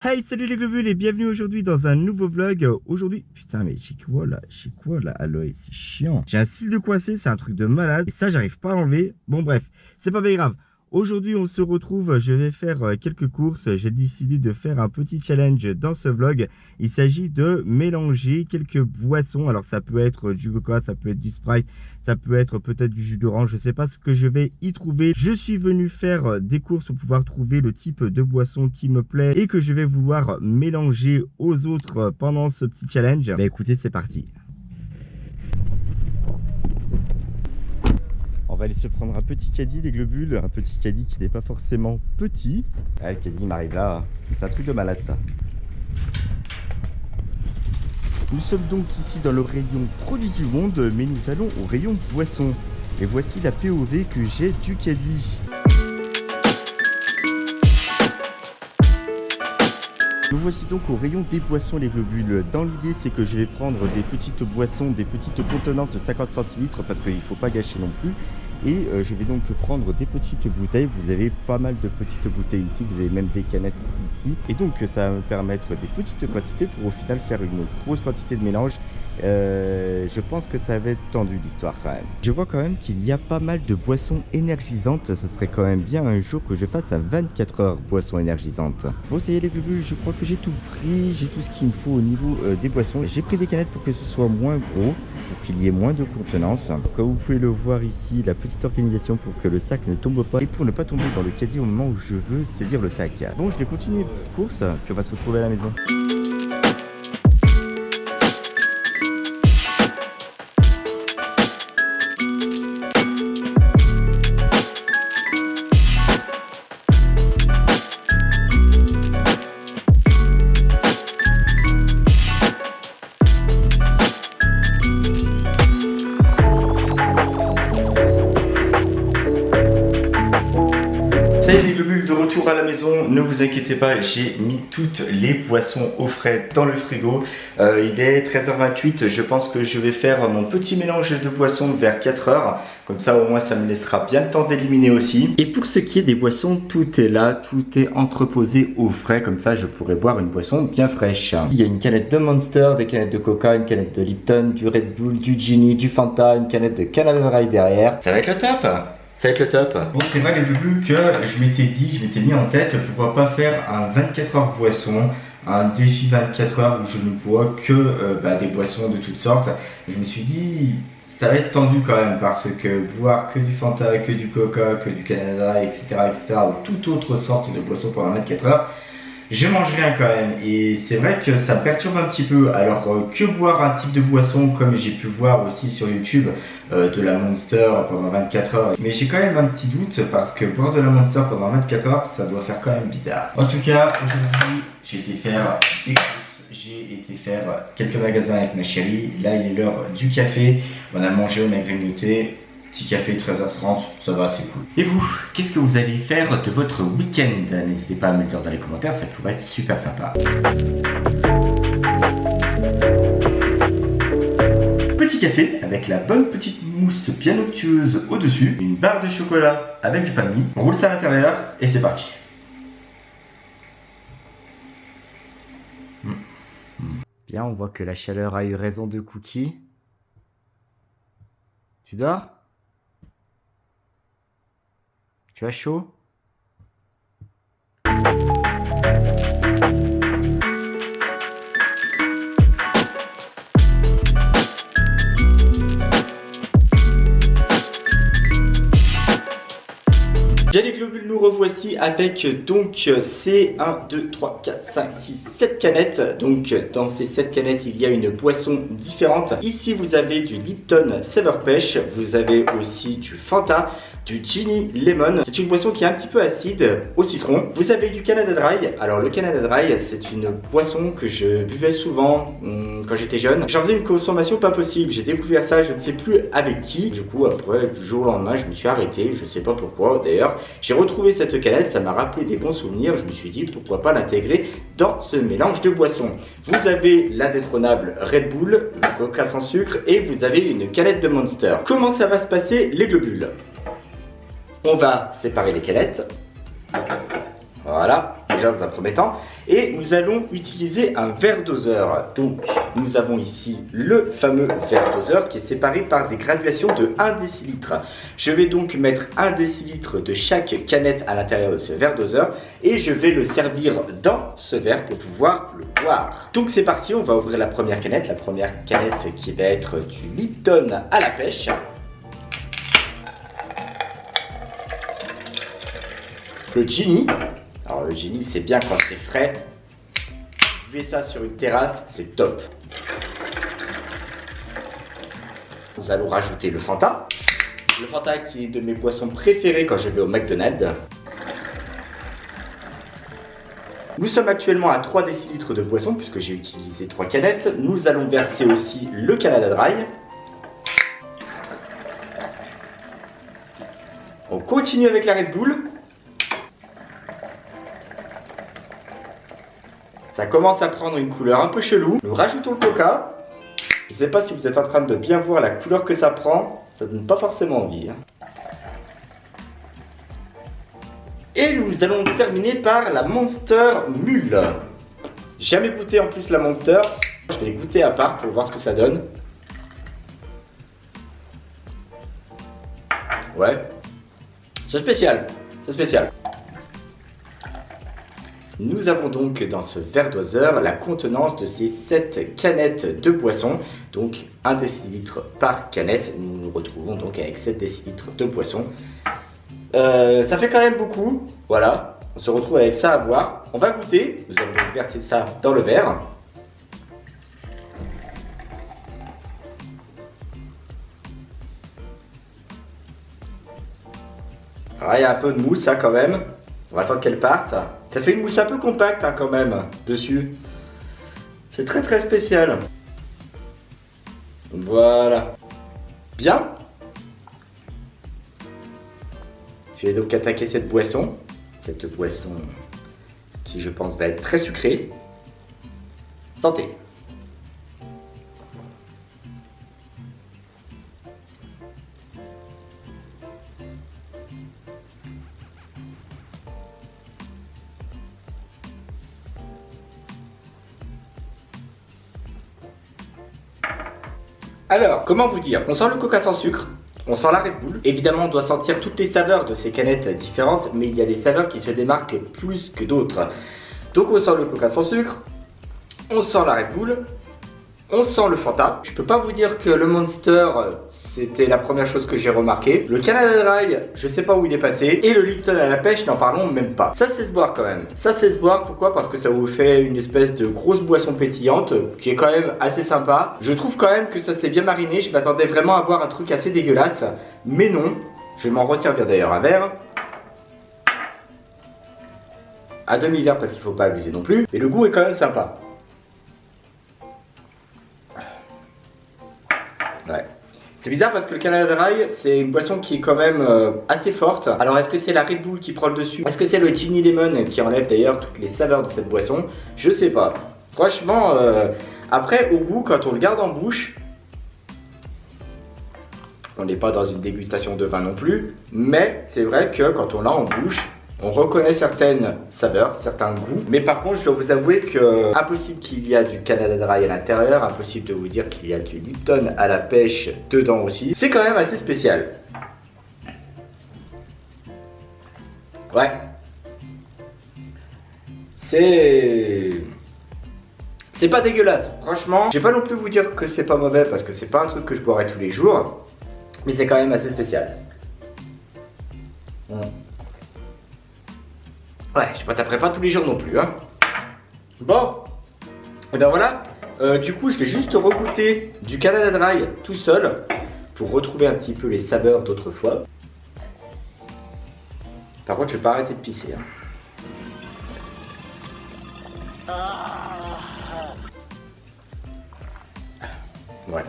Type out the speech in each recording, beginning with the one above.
Hey, salut les globules et bienvenue aujourd'hui dans un nouveau vlog. Aujourd'hui, putain mais j'ai quoi là, Aloy, c'est chiant. J'ai un cil de coincé, c'est un truc de malade et ça j'arrive pas à l'enlever. Bon bref, c'est pas bien grave. Aujourd'hui on se retrouve, je vais faire quelques courses. J'ai décidé de faire un petit challenge dans ce vlog. Il s'agit de mélanger quelques boissons. Alors ça peut être du coca, ça peut être du Sprite, ça peut être peut-être du jus d'orange. Je sais pas ce que je vais y trouver. Je suis venu faire des courses pour pouvoir trouver le type de boisson qui me plaît et que je vais vouloir mélanger aux autres pendant ce petit challenge. Bah écoutez, c'est parti. On va aller se prendre un petit caddie, les globules, un petit caddie qui n'est pas forcément petit. Ah, le caddie m'arrive là, c'est un truc de malade ça. Nous sommes donc ici dans le rayon produits du monde, mais nous allons au rayon boissons. Et voici la POV que j'ai du caddie. Nous voici donc au rayon des boissons, les globules. Dans l'idée, c'est que je vais prendre des petites boissons, des petites contenances de 50 centilitres parce qu'il ne faut pas gâcher non plus. Et je vais donc prendre des petites bouteilles. Vous avez pas mal de petites bouteilles ici, vous avez même des canettes ici. Et donc ça va me permettre des petites quantités pour au final faire une grosse quantité de mélange. Je pense que ça va être tendu l'histoire quand même. Je vois quand même qu'il y a pas mal de boissons énergisantes. Ça serait quand même bien un jour que je fasse un 24 heures boissons énergisantes. Bon, ça y est les globules, je crois que j'ai tout pris. J'ai tout ce qu'il me faut au niveau des boissons. J'ai pris des canettes pour que ce soit moins gros, pour qu'il y ait moins de contenance. Comme vous pouvez le voir ici, la petite organisation pour que le sac ne tombe pas et pour ne pas tomber dans le caddie au moment où je veux saisir le sac. Bon, je vais continuer mes petites courses, puis on va se retrouver à la maison. Salut les globules, de retour à la maison, ne vous inquiétez pas, j'ai mis toutes les boissons au frais dans le frigo. Il est 13h28, je pense que je vais faire mon petit mélange de boissons vers 4h. Comme ça au moins ça me laissera bien le temps d'éliminer aussi. Et pour ce qui est des boissons, tout est là, tout est entreposé au frais. Comme ça je pourrai boire une boisson bien fraîche. Il y a une canette de Monster, des canettes de Coca, une canette de Lipton, du Red Bull, du Genie, du Fanta, une canette de Canada Dry derrière. Ça va être le top. Ça va être le top. Bon, c'est vrai les globules que je m'étais mis en tête, pourquoi pas faire un 24 heures boisson, un défi 24 heures où je ne bois que des boissons de toutes sortes. Je me suis dit, ça va être tendu quand même parce que boire que du Fanta, que du Coca, que du Canada, etc., ou toute autre sorte de boisson pendant 24 heures, je mange rien quand même et c'est vrai que ça me perturbe un petit peu. Alors que boire un type de boisson comme j'ai pu voir aussi sur YouTube de la Monster pendant 24 heures. Mais j'ai quand même un petit doute parce que boire de la Monster pendant 24 heures ça doit faire quand même bizarre. En tout cas aujourd'hui j'ai été faire des courses, j'ai été faire quelques magasins avec ma chérie. Là il est l'heure du café, on a mangé, on a grignoté. Petit café 13h30, ça va, c'est cool. Et vous, qu'est-ce que vous allez faire de votre week-end? N'hésitez pas à me le dire dans les commentaires, ça pourrait être super sympa. Petit café avec la bonne petite mousse bien onctueuse au-dessus, une barre de chocolat avec du pain de mie, on roule ça à l'intérieur et c'est parti. Bien, on voit que la chaleur a eu raison de Cookie. Tu dors? Tu as chaud? Bien les globules, nous revoici avec donc ces 1, 2, 3, 4, 5, 6, 7 canettes. Donc dans ces 7 canettes il y a une boisson différente. Ici vous avez du Lipton Saveur Pêche, vous avez aussi du Fanta, du Genie Lemon. C'est une boisson qui est un petit peu acide au citron. Vous avez du Canada Dry. Alors le Canada Dry c'est une boisson que je buvais souvent quand j'étais jeune. J'en faisais une consommation pas possible. J'ai découvert ça je ne sais plus avec qui. Du coup après du jour au lendemain je me suis arrêté. Je sais pas pourquoi d'ailleurs. J'ai retrouvé cette canette, ça m'a rappelé des bons souvenirs. Je me suis dit pourquoi pas l'intégrer dans ce mélange de boissons. Vous avez l'indétrônable Red Bull, le Coca sans sucre et vous avez une canette de Monster. Comment ça va se passer les globules? On va séparer les canettes. Voilà. déjà dans un premier temps. Et nous allons utiliser un verre doseur. Donc nous avons ici le fameux verre doseur qui est séparé par des graduations de 1 décilitre. Je vais donc mettre 1 décilitre de chaque canette à l'intérieur de ce verre doseur et je vais le servir dans ce verre pour pouvoir le boire. Donc c'est parti, on va ouvrir la première canette qui va être du Lipton à la pêche. Le Genie, alors le Genie c'est bien quand c'est frais, buvez ça sur une terrasse, c'est top. Nous allons rajouter le Fanta qui est de mes boissons préférées quand je vais au McDonald's. Nous sommes actuellement à 3 décilitres de boisson puisque j'ai utilisé 3 canettes. Nous allons verser aussi le Canada Dry. On continue avec la Red Bull. Ça commence à prendre une couleur un peu chelou. Nous rajoutons le Coca. Je ne sais pas si vous êtes en train de bien voir la couleur que ça prend. Ça donne pas forcément envie. Et nous allons terminer par la Monster Mule. Jamais goûté en plus la Monster. Je vais goûter à part pour voir ce que ça donne. Ouais. C'est spécial. C'est spécial. Nous avons donc dans ce verre doseur la contenance de ces 7 canettes de boisson, donc 1 décilitre par canette. Nous nous retrouvons donc avec 7 décilitres de boisson. Ça fait quand même beaucoup, voilà, on se retrouve avec ça à boire. On va goûter, nous allons donc verser ça dans le verre. Alors il y a un peu de mousse quand même, on va attendre qu'elle parte. Ça fait une mousse un peu compacte quand même, dessus. C'est très très spécial. Voilà. Bien. Je vais donc attaquer cette boisson qui je pense va être très sucrée. Santé. Alors, comment vous dire? On sent le Coca sans sucre. On sent la Red Bull. Évidemment, on doit sentir toutes les saveurs de ces canettes différentes, mais il y a des saveurs qui se démarquent plus que d'autres. Donc on sent le Coca sans sucre, on sent la Red Bull, on sent le Fanta. Je peux pas vous dire que le Monster, c'était la première chose que j'ai remarqué. Le Canada Dry, je sais pas où il est passé. Et le Lipton à la pêche, n'en parlons même pas. Ça c'est se boire quand même. Ça c'est se boire, pourquoi? Parce que ça vous fait une espèce de grosse boisson pétillante, qui est quand même assez sympa. Je trouve quand même que ça s'est bien mariné. Je m'attendais vraiment à voir un truc assez dégueulasse. Mais non. Je vais m'en resservir d'ailleurs un verre. À demi-verre parce qu'il faut pas abuser non plus. Mais le goût est quand même sympa. Ouais. C'est bizarre parce que le Canada Dry, c'est une boisson qui est quand même assez forte. Alors est-ce que c'est la Red Bull qui prend le dessus? Est-ce que c'est le Genie Lemon qui enlève d'ailleurs toutes les saveurs de cette boisson? Je sais pas. Franchement, après au goût, quand on le garde en bouche, on n'est pas dans une dégustation de vin non plus, mais c'est vrai que quand on l'a en bouche, on reconnaît certaines saveurs, certains goûts. Mais par contre, je dois vous avouer que impossible qu'il y a du Canada Dry à l'intérieur, impossible de vous dire qu'il y a du Lipton à la pêche dedans aussi. C'est quand même assez spécial. Ouais. C'est pas dégueulasse. Franchement, je vais pas non plus vous dire que c'est pas mauvais parce que c'est pas un truc que je boirais tous les jours. Mais c'est quand même assez spécial. Ouais, je m'en taperai pas tous les jours non plus, hein. Bon, et ben voilà. Du coup, je vais juste regoûter du Canada Dry tout seul pour retrouver un petit peu les saveurs d'autrefois. Par contre, je vais pas arrêter de pisser. Voilà.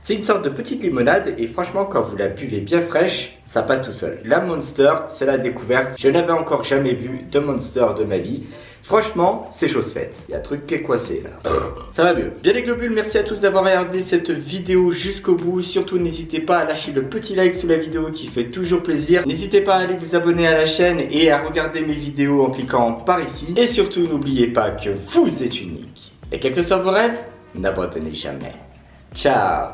C'est une sorte de petite limonade et franchement quand vous la buvez bien fraîche, ça passe tout seul. La Monster, c'est la découverte. Je n'avais encore jamais bu de Monster de ma vie. Franchement, c'est chose faite. Il y a un truc qui est coincé là. Ça va mieux. Bien les globules, merci à tous d'avoir regardé cette vidéo jusqu'au bout. Surtout, n'hésitez pas à lâcher le petit like sous la vidéo qui fait toujours plaisir. N'hésitez pas à aller vous abonner à la chaîne et à regarder mes vidéos en cliquant par ici. Et surtout, n'oubliez pas que vous êtes unique. Et quel que soit vos rêves, n'abandonnez jamais. Ciao.